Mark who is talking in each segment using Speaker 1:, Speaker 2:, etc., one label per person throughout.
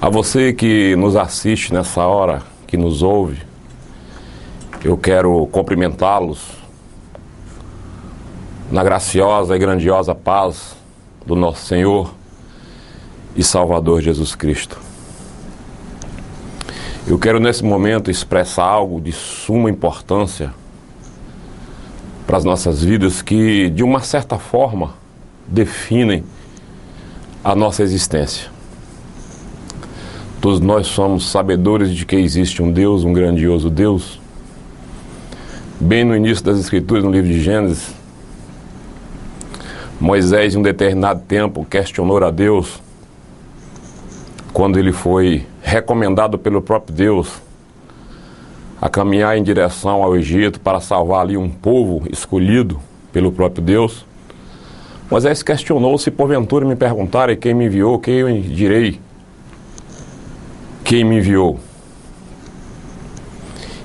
Speaker 1: A você que nos assiste nessa hora, que nos ouve, eu quero cumprimentá-los na graciosa e grandiosa paz do nosso Senhor e Salvador Jesus Cristo. Eu quero nesse momento expressar algo de suma importância para as nossas vidas que, de uma certa forma, definem a nossa existência. Todos nós somos sabedores de que existe um Deus, um grandioso Deus. Bem no início das Escrituras, no livro de Gênesis, Moisés, em um determinado tempo, questionou a Deus quando ele foi recomendado pelo próprio Deus a caminhar em direção ao Egito para salvar ali um povo escolhido pelo próprio Deus. Moisés questionou: se porventura me perguntarem quem me enviou, quem eu direi quem me enviou?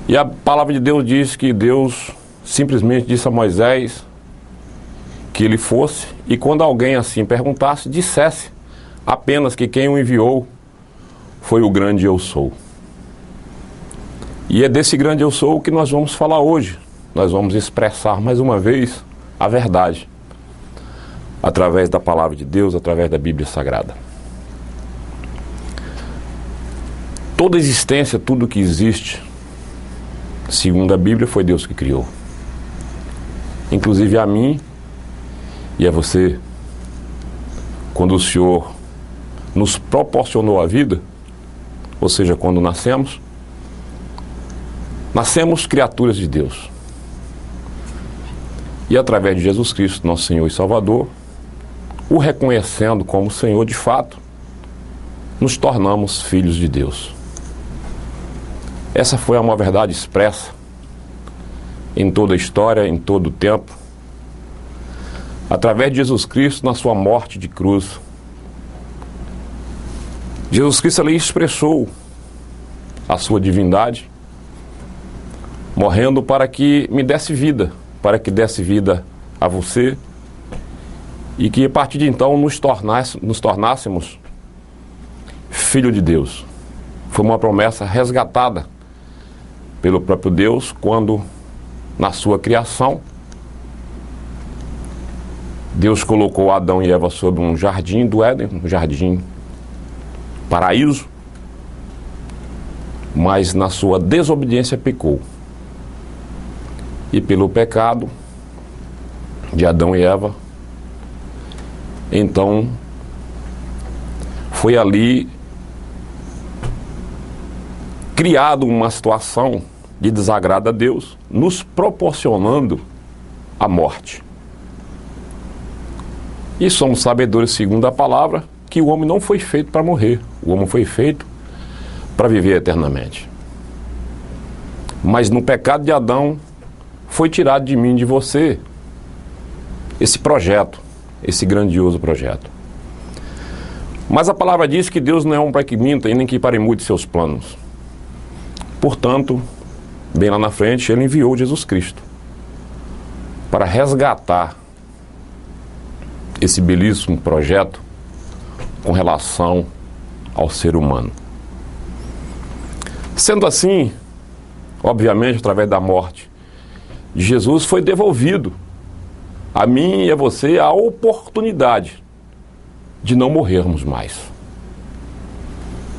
Speaker 1: E a palavra de Deus diz que Deus simplesmente disse a Moisés que ele fosse, e quando alguém assim perguntasse, dissesse apenas que quem o enviou foi o grande Eu Sou. E é desse grande Eu Sou que nós vamos falar hoje. Nós vamos expressar mais uma vez a verdade através da palavra de Deus, através da Bíblia Sagrada. Toda existência, tudo que existe, segundo a Bíblia, foi Deus que criou. Inclusive a mim e a você. Quando o Senhor nos proporcionou a vida, ou seja, quando nascemos criaturas de Deus. E através de Jesus Cristo, nosso Senhor e Salvador, o reconhecendo como Senhor de fato, nos tornamos filhos de Deus. Essa foi uma verdade expressa em toda a história, em todo o tempo, através de Jesus Cristo na sua morte de cruz. Jesus Cristo ali expressou a sua divindade, morrendo para que me desse vida, para que desse vida a você, e que a partir de então nos tornássemos filho de Deus. Foi uma promessa resgatada pelo próprio Deus quando, na sua criação, Deus colocou Adão e Eva sobre um jardim do Éden, um jardim paraíso, mas na sua desobediência pecou. E pelo pecado de Adão e Eva, então foi ali criado uma situação de desagrado a Deus, nos proporcionando a morte. E somos sabedores, segundo a palavra, que o homem não foi feito para morrer. O homem foi feito para viver eternamente. Mas no pecado de Adão, foi tirado de mim e de você esse projeto, esse grandioso projeto. Mas a palavra diz que Deus não é um pai que minta e nem que pare muito seus planos. Portanto, bem lá na frente, ele enviou Jesus Cristo para resgatar esse belíssimo projeto com relação ao ser humano. Sendo assim, obviamente, através da morte de Jesus, foi devolvido a mim e a você a oportunidade de não morrermos mais,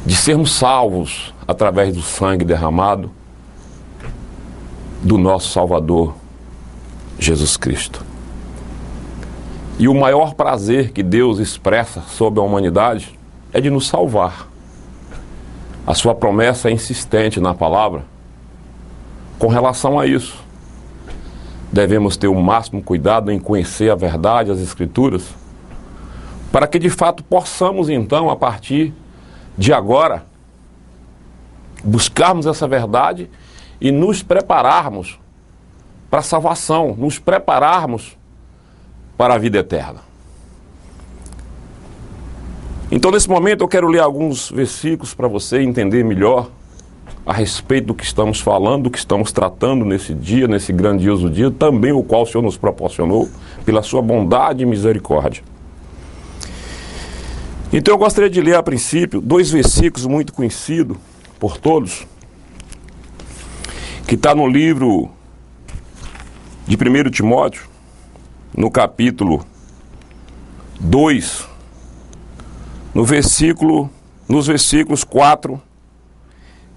Speaker 1: de sermos salvos através do sangue derramado do nosso Salvador Jesus Cristo. E o maior prazer que Deus expressa sobre a humanidade é de nos salvar. A sua promessa é insistente na palavra com relação a isso. Devemos ter o máximo cuidado em conhecer a verdade, as Escrituras, para que de fato possamos então, a partir de agora, buscarmos essa verdade e nos prepararmos para a salvação, nos prepararmos para a vida eterna. Então, nesse momento, eu quero ler alguns versículos para você entender melhor a respeito do que estamos falando, do que estamos tratando nesse dia, nesse grandioso dia, também o qual o Senhor nos proporcionou pela sua bondade e misericórdia. Então eu gostaria de ler a princípio 2 versículos muito conhecidos por todos, que está no livro de 1 Timóteo, no capítulo 2, nos versículos 4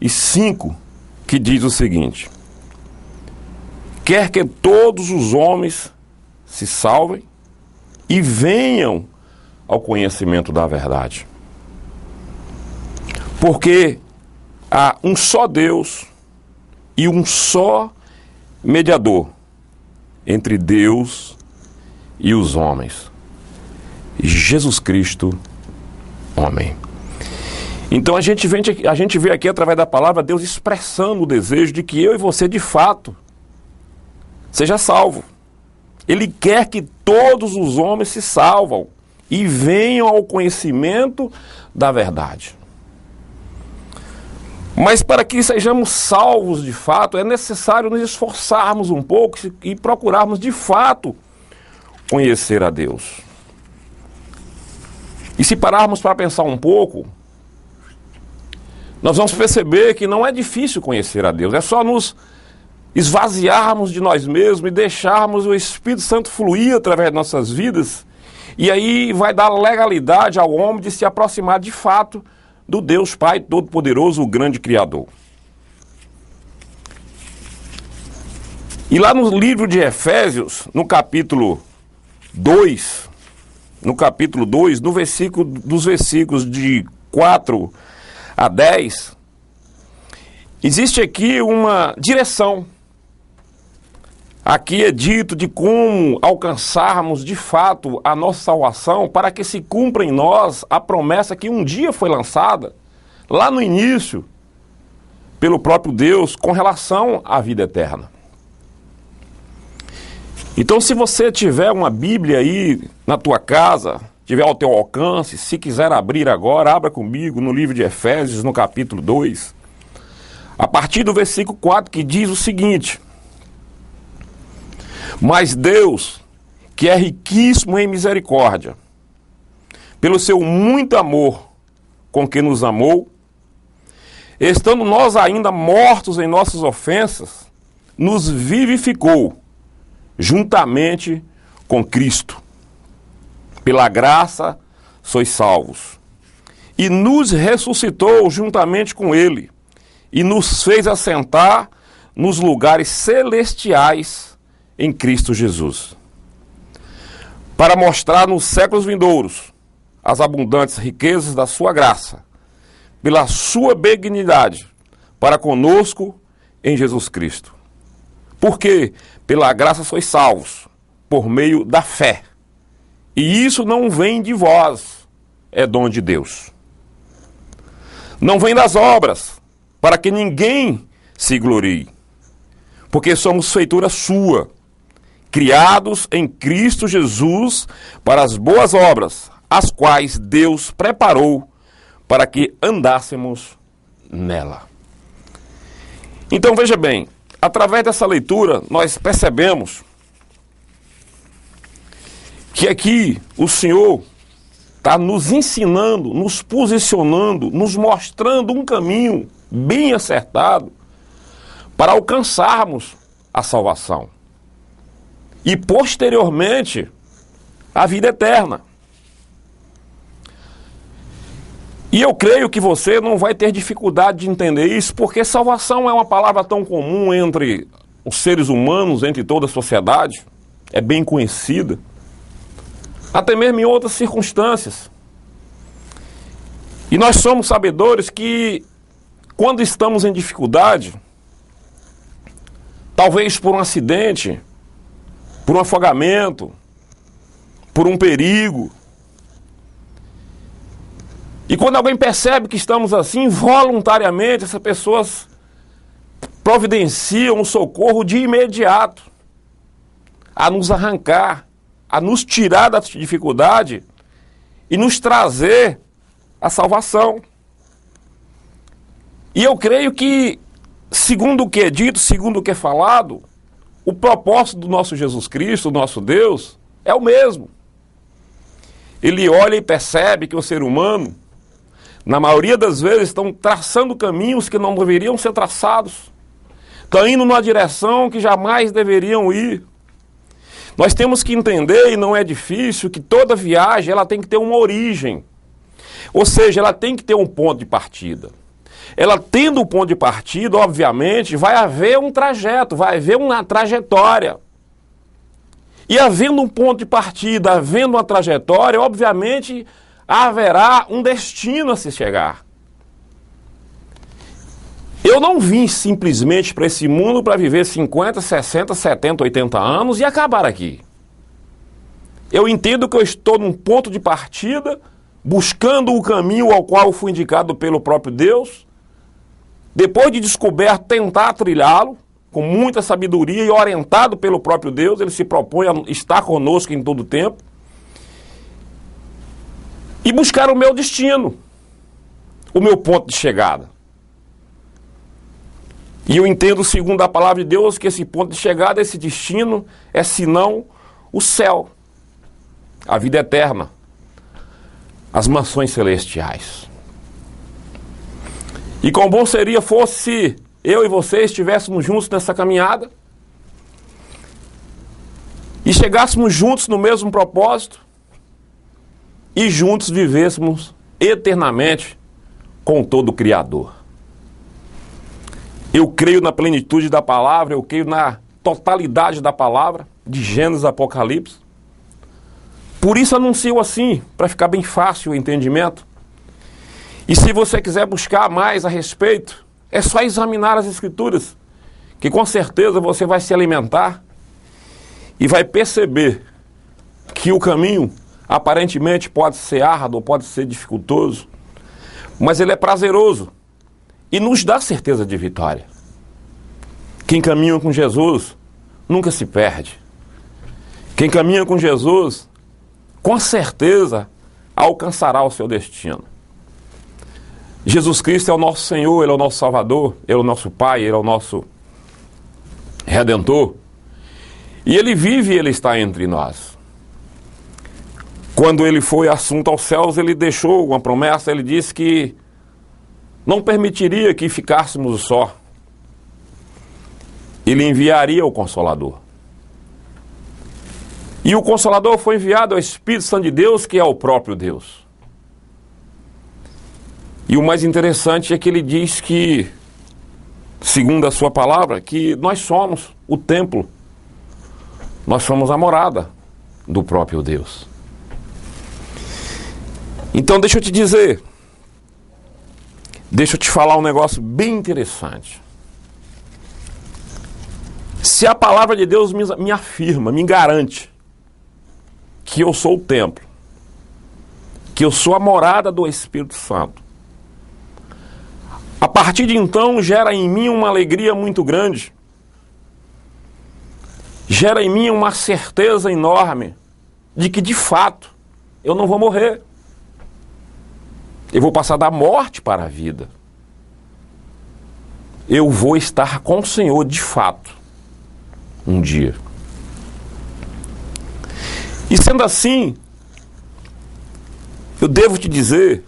Speaker 1: e 5, que diz o seguinte: quer que todos os homens se salvem e venham ao conhecimento da verdade. Porque há um só Deus e um só mediador entre Deus e os homens, Jesus Cristo, homem. Então a gente vê aqui através da palavra Deus expressando o desejo de que eu e você de fato seja salvo. Ele quer que todos os homens se salvam e venham ao conhecimento da verdade. Mas para que sejamos salvos de fato, é necessário nos esforçarmos um pouco e procurarmos de fato conhecer a Deus. E se pararmos para pensar um pouco, nós vamos perceber que não é difícil conhecer a Deus, é só nos esvaziarmos de nós mesmos e deixarmos o Espírito Santo fluir através de nossas vidas, e aí vai dar legalidade ao homem de se aproximar de fato do Deus Pai Todo-Poderoso, o grande Criador. E lá no livro de Efésios, no capítulo 2, dos versículos de 4 a 10, existe aqui uma direção. Aqui é dito de como alcançarmos de fato a nossa salvação para que se cumpra em nós a promessa que um dia foi lançada, lá no início, pelo próprio Deus, com relação à vida eterna. Então, se você tiver uma Bíblia aí na tua casa, tiver ao teu alcance, se quiser abrir agora, abra comigo no livro de Efésios, no capítulo 2, a partir do versículo 4, que diz o seguinte: mas Deus, que é riquíssimo em misericórdia, pelo seu muito amor com que nos amou, estando nós ainda mortos em nossas ofensas, nos vivificou juntamente com Cristo. Pela graça sois salvos. E nos ressuscitou juntamente com Ele, e nos fez assentar nos lugares celestiais em Cristo Jesus, para mostrar nos séculos vindouros as abundantes riquezas da sua graça, pela sua benignidade para conosco em Jesus Cristo. Porque pela graça sois salvos, por meio da fé. E isso não vem de vós, é dom de Deus. Não vem das obras, para que ninguém se glorie. Porque somos feitura sua, criados em Cristo Jesus para as boas obras, as quais Deus preparou para que andássemos nela. Então veja bem, através dessa leitura nós percebemos que aqui o Senhor está nos ensinando, nos posicionando, nos mostrando um caminho bem acertado para alcançarmos a salvação. E posteriormente, a vida eterna. E eu creio que você não vai ter dificuldade de entender isso, porque salvação é uma palavra tão comum entre os seres humanos, entre toda a sociedade, é bem conhecida, até mesmo em outras circunstâncias. E nós somos sabedores que, quando estamos em dificuldade, talvez por um acidente, por um afogamento, por um perigo. E quando alguém percebe que estamos assim, voluntariamente, essas pessoas providenciam o socorro de imediato, a nos arrancar, a nos tirar da dificuldade e nos trazer a salvação. E eu creio que, segundo o que é dito, segundo o que é falado, o propósito do nosso Jesus Cristo, o nosso Deus, é o mesmo. ele olha e percebe que o ser humano, na maioria das vezes, estão traçando caminhos que não deveriam ser traçados. Estão indo numa direção que jamais deveriam ir. Nós temos que entender, e não é difícil, que toda viagem ela tem que ter uma origem. Ou seja, ela tem que ter um ponto de partida. Ela tendo um ponto de partida, obviamente, vai haver um trajeto, vai haver uma trajetória. E havendo um ponto de partida, havendo uma trajetória, obviamente, haverá um destino a se chegar. Eu não vim simplesmente para esse mundo para viver 50, 60, 70, 80 anos e acabar aqui. Eu entendo que eu estou num ponto de partida, buscando o caminho ao qual fui indicado pelo próprio Deus. Depois de descoberto, tentar trilhá-lo com muita sabedoria e orientado pelo próprio Deus. Ele se propõe a estar conosco em todo o tempo. E buscar o meu destino, o meu ponto de chegada. E eu entendo, segundo a palavra de Deus, que esse ponto de chegada, esse destino, é senão o céu, a vida eterna, as mansões celestiais. E quão bom seria fosse se eu e você estivéssemos juntos nessa caminhada e chegássemos juntos no mesmo propósito e juntos vivêssemos eternamente com todo o Criador. Eu creio na plenitude da palavra, eu creio na totalidade da palavra, de Gênesis a Apocalipse. Por isso anuncio assim, para ficar bem fácil o entendimento. E se você quiser buscar mais a respeito, é só examinar as Escrituras, que com certeza você vai se alimentar e vai perceber que o caminho aparentemente pode ser árduo, pode ser dificultoso, mas ele é prazeroso e nos dá certeza de vitória. Quem caminha com Jesus nunca se perde. Quem caminha com Jesus, com certeza, alcançará o seu destino. Jesus Cristo é o nosso Senhor, Ele é o nosso Salvador, Ele é o nosso Pai, Ele é o nosso Redentor. E Ele vive e Ele está entre nós. Quando Ele foi assunto aos céus, Ele deixou uma promessa, Ele disse que não permitiria que ficássemos só. Ele enviaria o Consolador. E o Consolador foi enviado ao Espírito Santo de Deus, que é o próprio Deus. E o mais interessante é que ele diz que, segundo a sua palavra, que nós somos o templo. Nós somos a morada do próprio Deus. Então deixa eu te dizer, deixa eu te falar um negócio bem interessante. Se a palavra de Deus me afirma, me garante que eu sou o templo, que eu sou a morada do Espírito Santo, a partir de então gera em mim uma alegria muito grande, gera em mim uma certeza enorme de que de fato eu não vou morrer. Eu vou passar da morte para a vida. Eu vou estar com o Senhor de fato, um dia. E sendo assim, eu devo te dizer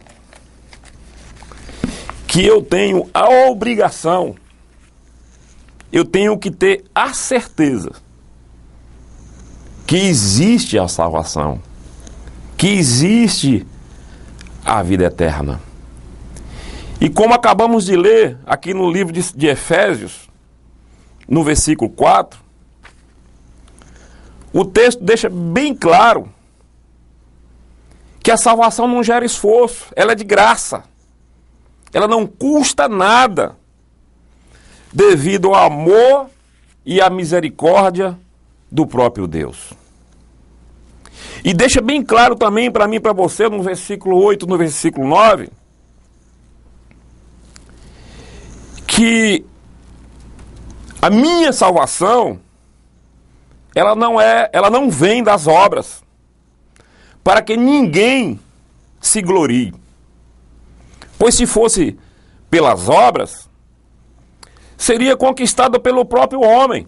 Speaker 1: que eu tenho a obrigação, eu tenho que ter a certeza que existe a salvação, que existe a vida eterna. E como acabamos de ler aqui no livro de Efésios, no versículo 4, o texto deixa bem claro que a salvação não gera esforço, ela é de graça. Ela não custa nada, devido ao amor e à misericórdia do próprio Deus. E deixa bem claro também para mim e para você, no versículo 8, no versículo 9, que a minha salvação, ela não vem das obras, para que ninguém se glorie. Pois se fosse pelas obras, seria conquistada pelo próprio homem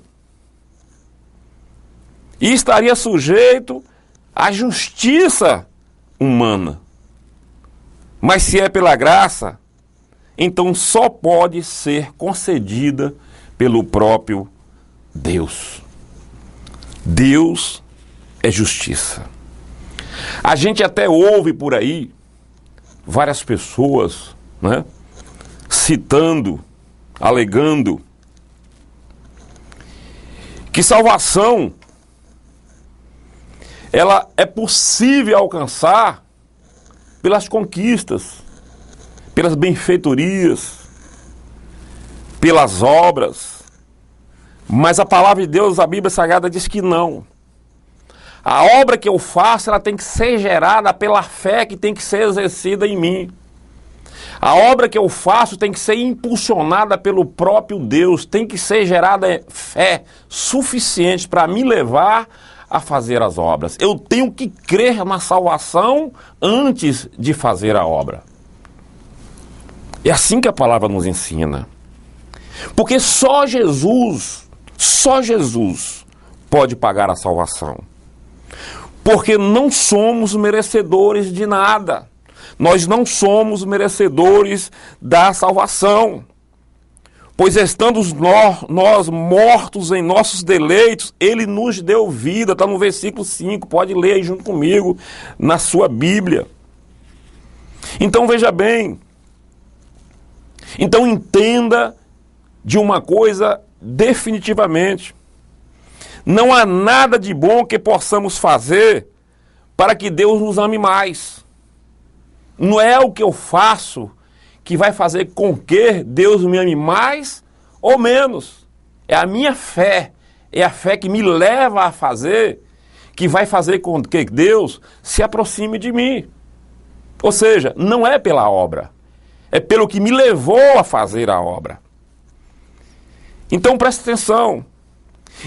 Speaker 1: e estaria sujeito à justiça humana. Mas se é pela graça, então só pode ser concedida pelo próprio Deus. Deus é justiça. A gente até ouve por aí várias pessoas, né, citando, alegando que salvação ela é possível alcançar pelas conquistas, pelas benfeitorias, pelas obras. Mas a palavra de Deus, a Bíblia Sagrada diz que não. A obra que eu faço, ela tem que ser gerada pela fé que tem que ser exercida em mim. A obra que eu faço tem que ser impulsionada pelo próprio Deus, tem que ser gerada fé suficiente para me levar a fazer as obras. Eu tenho que crer na salvação antes de fazer a obra. É assim que a palavra nos ensina. Porque só Jesus pode pagar a salvação. Porque não somos merecedores de nada. Nós não somos merecedores da salvação. Pois estando nós mortos em nossos deleitos, Ele nos deu vida. Está no versículo 5, pode ler aí junto comigo na sua Bíblia. Então veja bem. Então entenda de uma coisa definitivamente. Não há nada de bom que possamos fazer para que Deus nos ame mais. Não é o que eu faço que vai fazer com que Deus me ame mais ou menos. É a minha fé, é a fé que me leva a fazer, que vai fazer com que Deus se aproxime de mim. Ou seja, não é pela obra, é pelo que me levou a fazer a obra. Então preste atenção.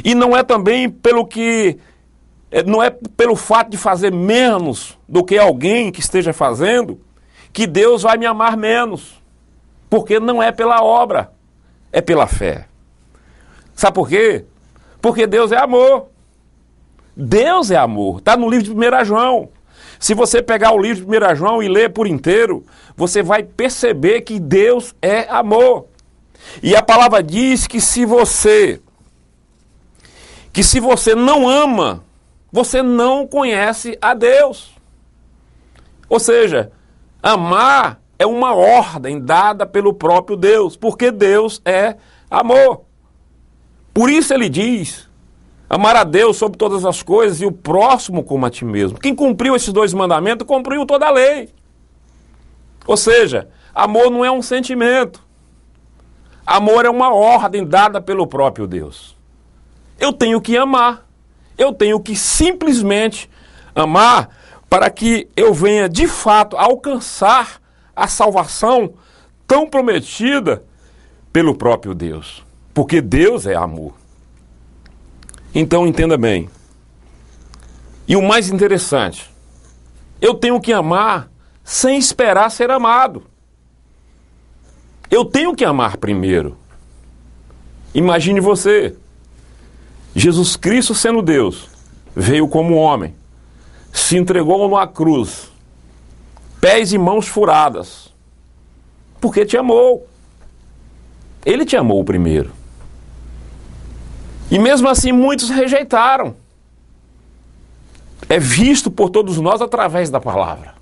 Speaker 1: E não é também não é pelo fato de fazer menos do que alguém que esteja fazendo, que Deus vai me amar menos. Porque não é pela obra, é pela fé. Sabe por quê? Porque Deus é amor. Deus é amor. Está no livro de 1 João. Se você pegar o livro de 1 João e ler por inteiro, você vai perceber que Deus é amor. E a palavra diz que se você não ama, você não conhece a Deus. Ou seja, amar é uma ordem dada pelo próprio Deus, porque Deus é amor. Por isso ele diz, amar a Deus sobre todas as coisas e o próximo como a ti mesmo. Quem cumpriu esses 2 mandamentos, cumpriu toda a lei. Ou seja, amor não é um sentimento. Amor é uma ordem dada pelo próprio Deus. Eu tenho que amar. Eu tenho que simplesmente amar para que eu venha de fato alcançar a salvação tão prometida pelo próprio Deus. Porque Deus é amor. Então entenda bem. E o mais interessante, eu tenho que amar sem esperar ser amado. Eu tenho que amar primeiro. Imagine você. Jesus Cristo sendo Deus, veio como homem, se entregou numa cruz, pés e mãos furadas, porque te amou. Ele te amou primeiro. E mesmo assim muitos rejeitaram. É visto por todos nós através da palavra.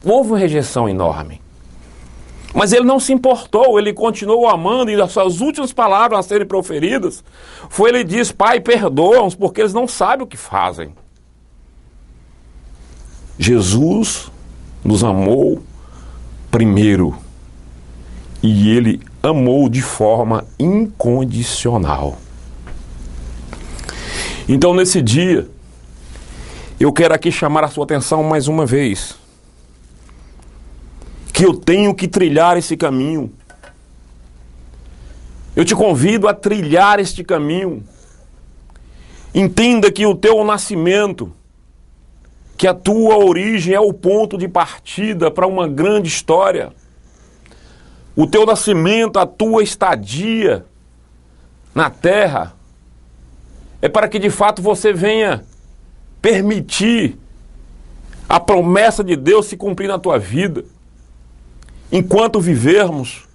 Speaker 1: Houve uma rejeição enorme. Mas ele não se importou, ele continuou amando, e as suas últimas palavras a serem proferidas foi, ele diz, Pai, perdoa-os, porque eles não sabem o que fazem. Jesus nos amou primeiro, e ele amou de forma incondicional. Então nesse dia, eu quero aqui chamar a sua atenção mais uma vez, que eu tenho que trilhar esse caminho. Eu te convido a trilhar este caminho. Entenda que o teu nascimento, que a tua origem é o ponto de partida para uma grande história. O teu nascimento, a tua estadia na terra, é para que de fato você venha permitir a promessa de Deus se cumprir na tua vida. Enquanto vivermos,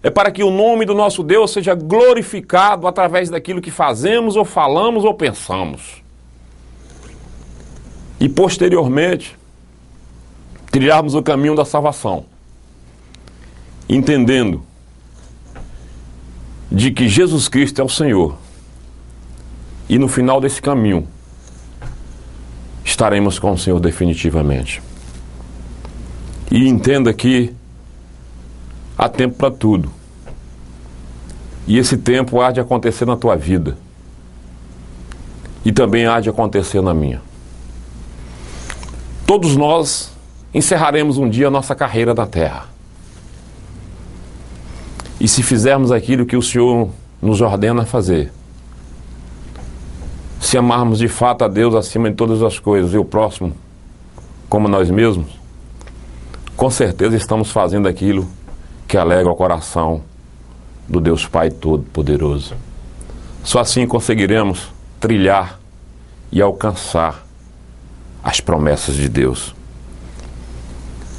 Speaker 1: é para que o nome do nosso Deus seja glorificado através daquilo que fazemos, ou falamos, ou pensamos. E posteriormente, trilharmos o caminho da salvação, entendendo de que Jesus Cristo é o Senhor. E no final desse caminho, estaremos com o Senhor definitivamente. E entenda que há tempo para tudo. E esse tempo há de acontecer na tua vida. E também há de acontecer na minha. Todos nós encerraremos um dia a nossa carreira na terra. E se fizermos aquilo que o Senhor nos ordena fazer, se amarmos de fato a Deus acima de todas as coisas e o próximo como nós mesmos, com certeza estamos fazendo aquilo que alegra o coração do Deus Pai Todo-Poderoso. Só assim conseguiremos trilhar e alcançar as promessas de Deus.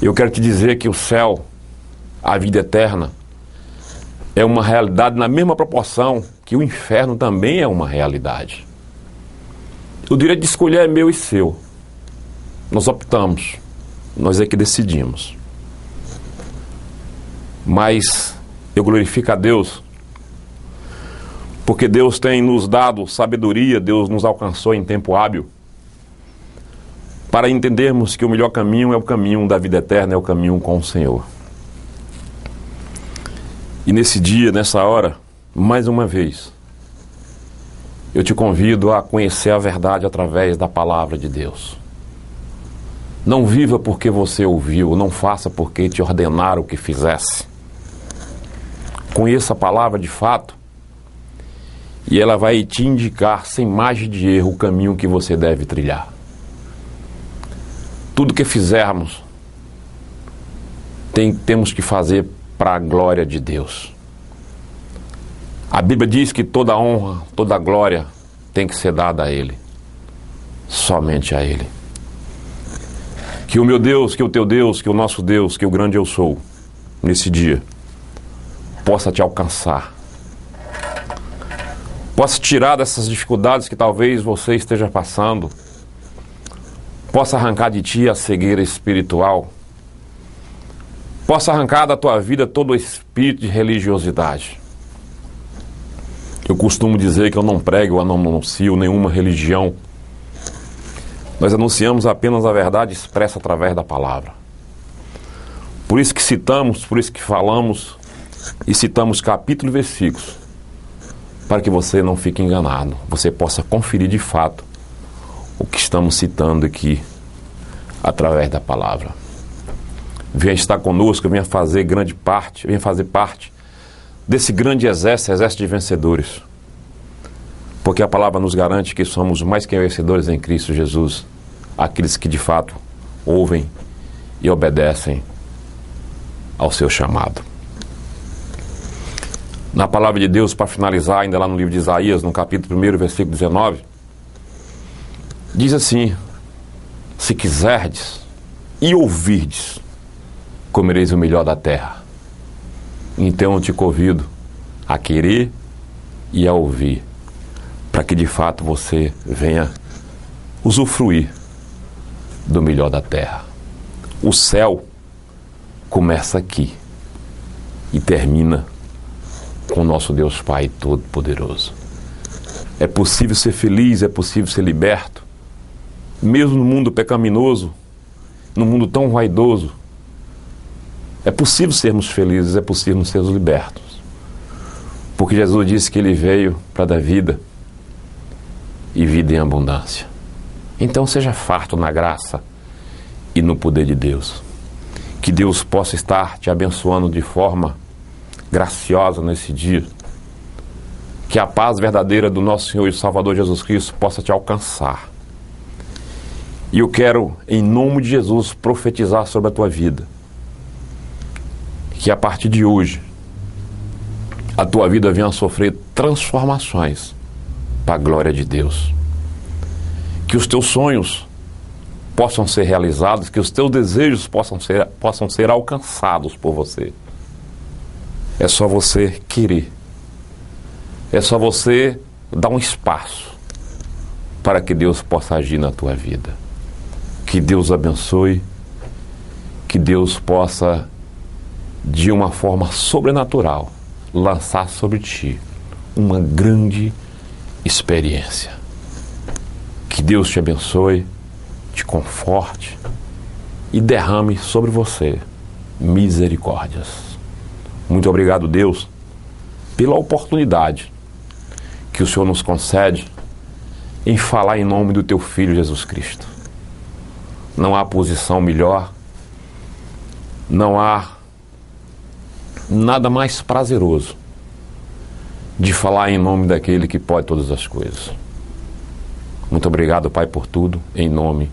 Speaker 1: Eu quero te dizer que o céu, a vida eterna, é uma realidade na mesma proporção que o inferno também é uma realidade. O direito de escolher é meu e seu. Nós optamos, nós é que decidimos. Mas eu glorifico a Deus, porque Deus tem nos dado sabedoria, Deus nos alcançou em tempo hábil, para entendermos que o melhor caminho é o caminho da vida eterna, é o caminho com o Senhor. E nesse dia, nessa hora, mais uma vez, eu te convido a conhecer a verdade através da palavra de Deus. Não viva porque você ouviu, não faça porque te ordenaram que fizesse. Conheça a palavra de fato e ela vai te indicar, sem margem de erro, o caminho que você deve trilhar. Tudo que fizermos, temos que fazer para a glória de Deus. A Bíblia diz que toda honra, toda glória tem que ser dada a Ele. Somente a Ele. Que o meu Deus, que o teu Deus, que o nosso Deus, que o grande eu sou, nesse dia, possa te alcançar. Possa tirar dessas dificuldades que talvez você esteja passando. Possa arrancar de ti a cegueira espiritual. Possa arrancar da tua vida todo o espírito de religiosidade. Eu costumo dizer que eu não prego, eu não anuncio nenhuma religião. Nós anunciamos apenas a verdade expressa através da palavra. Por isso que citamos, por isso que falamos e citamos capítulos e versículos, para que você não fique enganado, você possa conferir de fato o que estamos citando aqui através da palavra. Venha estar conosco, venha fazer parte desse grande exército de vencedores. Porque a palavra nos garante que somos mais que vencedores em Cristo Jesus, aqueles que de fato ouvem e obedecem ao seu chamado. Na palavra de Deus, para finalizar, ainda lá no livro de Isaías, no capítulo 1, versículo 19, diz assim: se quiserdes e ouvirdes, comereis o melhor da terra. Então eu te convido a querer e a ouvir, para que de fato você venha usufruir do melhor da terra. O céu começa aqui e termina com o nosso Deus Pai Todo-Poderoso. É possível ser feliz, é possível ser liberto, mesmo no mundo pecaminoso, no mundo tão vaidoso. É possível sermos felizes, é possível sermos libertos. Porque Jesus disse que Ele veio para dar vida e vida em abundância. Então seja farto na graça e no poder de Deus. Que Deus possa estar te abençoando de forma graciosa nesse dia. Que a paz verdadeira do nosso Senhor e Salvador Jesus Cristo possa te alcançar. E eu quero, em nome de Jesus, profetizar sobre a tua vida. Que a partir de hoje, a tua vida venha a sofrer transformações para a glória de Deus. Que os teus sonhos possam ser realizados, que os teus desejos possam ser alcançados por você. É só você querer. É só você dar um espaço para que Deus possa agir na tua vida. Que Deus abençoe, que Deus possa, de uma forma sobrenatural, lançar sobre ti uma grande experiência. Que Deus te abençoe, te conforte e derrame sobre você misericórdias. Muito obrigado, Deus, pela oportunidade que o Senhor nos concede em falar em nome do teu Filho Jesus Cristo. Não há posição melhor, não há nada mais prazeroso de falar em nome daquele que pode todas as coisas. Muito obrigado, Pai, por tudo, em nome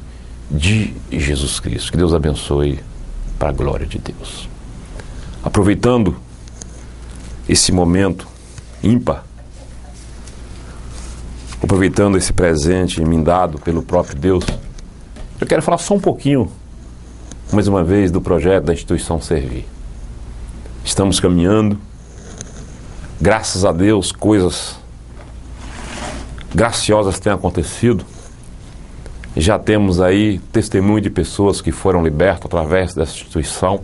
Speaker 1: de Jesus Cristo. Que Deus abençoe para a glória de Deus. Aproveitando esse momento ímpar, aproveitando esse presente me dado pelo próprio Deus, eu quero falar só um pouquinho, mais uma vez, do projeto da instituição Servir. Estamos caminhando, graças a Deus, coisas graciosas têm acontecido. Já temos aí testemunho de pessoas que foram libertas através dessa instituição,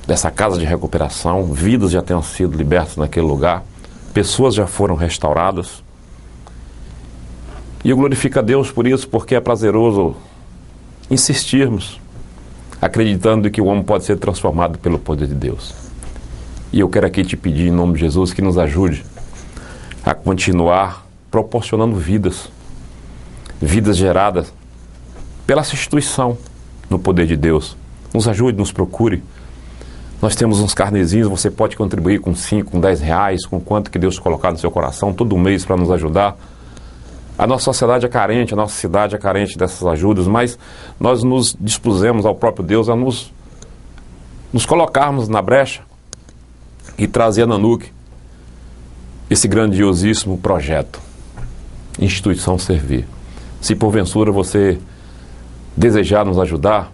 Speaker 1: dessa casa de recuperação. Vidas já tenham sido libertas naquele lugar, pessoas já foram restauradas. E eu glorifico a Deus por isso, porque é prazeroso insistirmos, acreditando que o homem pode ser transformado pelo poder de Deus. E eu quero aqui te pedir, em nome de Jesus, que nos ajude a continuar proporcionando vidas geradas pela instituição no poder de Deus. Nos ajude, nos procure. Nós temos uns carnezinhos, você pode contribuir com 5, com 10 reais, com quanto que Deus colocar no seu coração, todo mês, para nos ajudar. A nossa sociedade é carente, a nossa cidade é carente dessas ajudas, mas nós nos dispusemos ao próprio Deus a nos colocarmos na brecha e trazer a Nanuque esse grandiosíssimo projeto, Instituição Servir. Se porventura você desejar nos ajudar,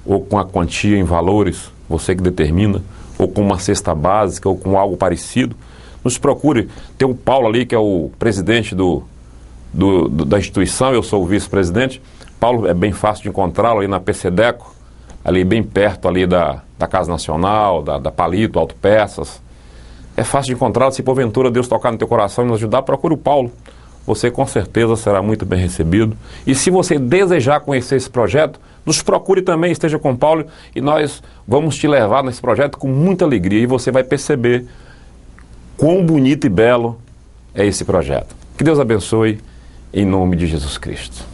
Speaker 1: ou com a quantia em valores, você que determina, ou com uma cesta básica, ou com algo parecido, nos procure. Tem o Paulo ali, que é o presidente da instituição, eu sou o vice-presidente. Paulo é bem fácil de encontrá-lo ali na PCDECO, ali bem perto ali da Casa Nacional, da Palito, Autopeças. É fácil de encontrá-lo. Se porventura Deus tocar no teu coração e nos ajudar, procure o Paulo. Você com certeza será muito bem recebido. E se você desejar conhecer esse projeto, nos procure também, esteja com o Paulo, e nós vamos te levar nesse projeto com muita alegria. E você vai perceber quão bonito e belo é esse projeto. Que Deus abençoe, em nome de Jesus Cristo.